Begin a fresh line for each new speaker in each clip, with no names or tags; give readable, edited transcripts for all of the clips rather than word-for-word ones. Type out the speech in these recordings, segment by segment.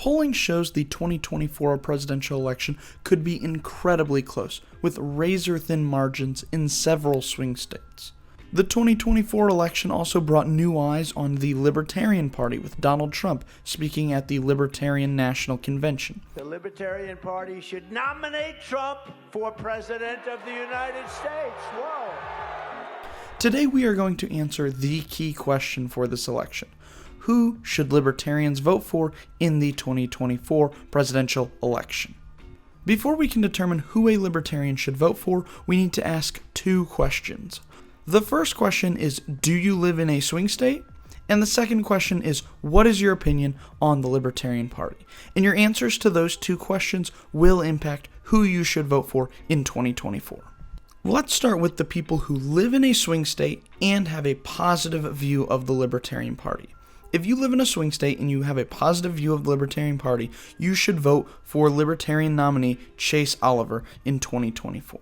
Polling shows the 2024 presidential election could be incredibly close, with razor-thin margins in several swing states. The 2024 election also brought new eyes on the Libertarian Party, with Donald Trump speaking at the Libertarian National Convention.
The Libertarian Party should nominate Trump for President of the United States. Whoa.
Today we are going to answer the key question for this election. Who should Libertarians vote for in the 2024 presidential election? Before we can determine who a Libertarian should vote for, we need to ask two questions. The first question is, do you live in a swing state? And the second question is, what is your opinion on the Libertarian Party? And your answers to those two questions will impact who you should vote for in 2024. Let's start with the people who live in a swing state and have a positive view of the Libertarian Party. If you live in a swing state and you have a positive view of the Libertarian Party, you should vote for Libertarian nominee Chase Oliver in 2024.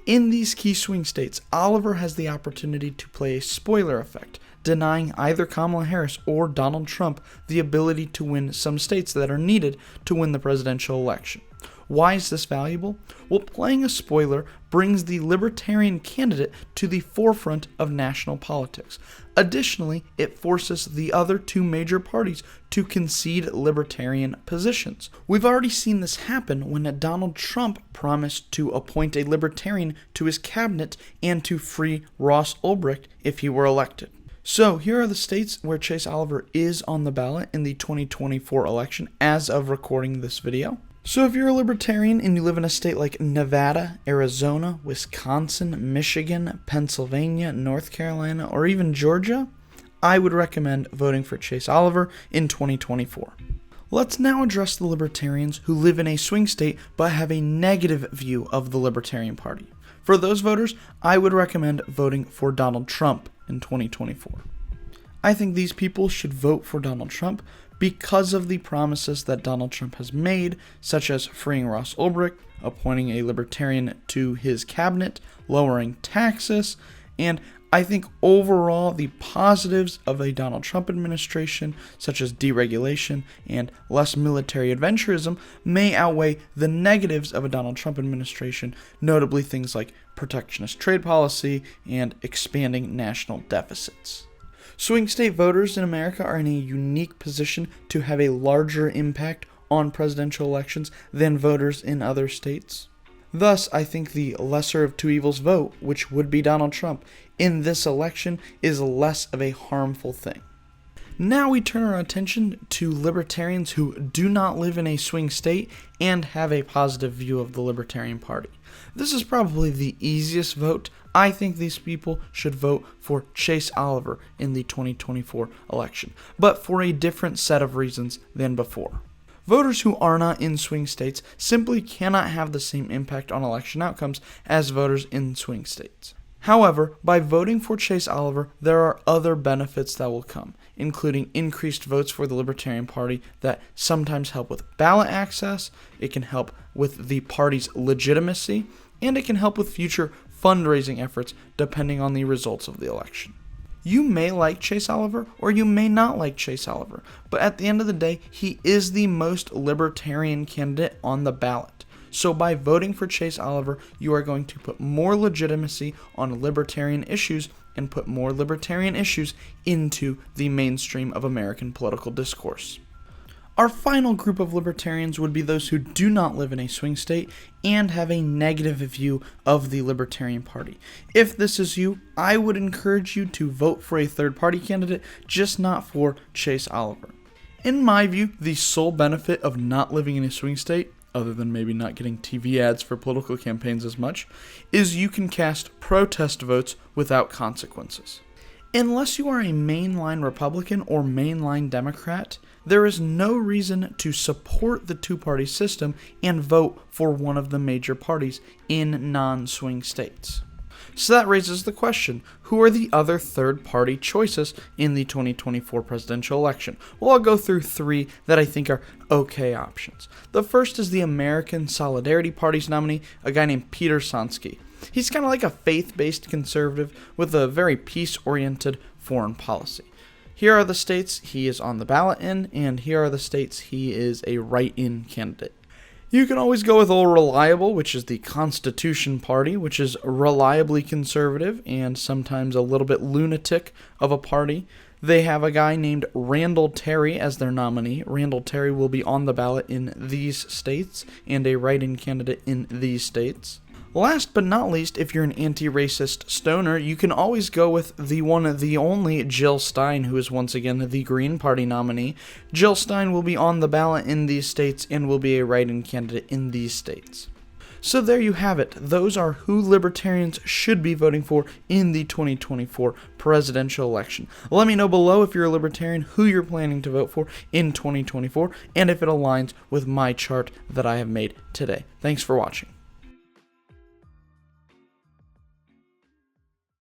In these key swing states, Oliver has the opportunity to play a spoiler effect, denying either Kamala Harris or Donald Trump the ability to win some states that are needed to win the presidential election. Why is this valuable? Well, playing a spoiler brings the Libertarian candidate to the forefront of national politics. Additionally, it forces the other two major parties to concede Libertarian positions. We've already seen this happen when Donald Trump promised to appoint a Libertarian to his cabinet and to free Ross Ulbricht if he were elected. So here are the states where Chase Oliver is on the ballot in the 2024 election as of recording this video. So if you're a Libertarian and you live in a state like Nevada, Arizona, Wisconsin, Michigan, Pennsylvania, North Carolina, or even Georgia, I would recommend voting for Chase Oliver in 2024. Let's now address the Libertarians who live in a swing state but have a negative view of the Libertarian Party. For those voters, I would recommend voting for Donald Trump in 2024. I think these people should vote for Donald Trump because of the promises that Donald Trump has made, such as freeing Ross Ulbricht, appointing a Libertarian to his cabinet, lowering taxes, and I think overall the positives of a Donald Trump administration, such as deregulation and less military adventurism, may outweigh the negatives of a Donald Trump administration, notably things like protectionist trade policy and expanding national deficits. Swing state voters in America are in a unique position to have a larger impact on presidential elections than voters in other states. Thus, I think the lesser of two evils vote, which would be Donald Trump, in this election is less of a harmful thing. Now we turn our attention to Libertarians who do not live in a swing state and have a positive view of the Libertarian Party. This is probably the easiest vote. I think these people should vote for Chase Oliver in the 2024 election, but for a different set of reasons than before. Voters who are not in swing states simply cannot have the same impact on election outcomes as voters in swing states. However, by voting for Chase Oliver, there are other benefits that will come, including increased votes for the Libertarian Party that sometimes help with ballot access, it can help with the party's legitimacy, and it can help with future fundraising efforts depending on the results of the election. You may like Chase Oliver or you may not like Chase Oliver, but at the end of the day, he is the most libertarian candidate on the ballot. So by voting for Chase Oliver, you are going to put more legitimacy on libertarian issues and put more libertarian issues into the mainstream of American political discourse. Our final group of libertarians would be those who do not live in a swing state and have a negative view of the Libertarian Party. If this is you, I would encourage you to vote for a third-party candidate, just not for Chase Oliver. In my view, the sole benefit of not living in a swing state, other than maybe not getting TV ads for political campaigns as much, is you can cast protest votes without consequences. Unless you are a mainline Republican or mainline Democrat, there is no reason to support the two-party system and vote for one of the major parties in non-swing states. So that raises the question, who are the other third-party choices in the 2024 presidential election? Well, I'll go through three that I think are okay options. The first is the American Solidarity Party's nominee, a guy named Peter Sonsky. He's kind of like a faith-based conservative with a very peace-oriented foreign policy. Here are the states he is on the ballot in, and here are the states he is a write-in candidate. You can always go with Old Reliable, which is the Constitution Party, which is reliably conservative and sometimes a little bit lunatic of a party. They have a guy named Randall Terry as their nominee. Randall Terry will be on the ballot in these states and a write-in candidate in these states. Last but not least, if you're an anti-racist stoner, you can always go with the one, the only Jill Stein, who is once again the Green Party nominee. Jill Stein will be on the ballot in these states and will be a write-in candidate in these states. So there you have it. Those are who Libertarians should be voting for in the 2024 presidential election. Let me know below if you're a Libertarian who you're planning to vote for in 2024 and if it aligns with my chart that I have made today. Thanks for watching.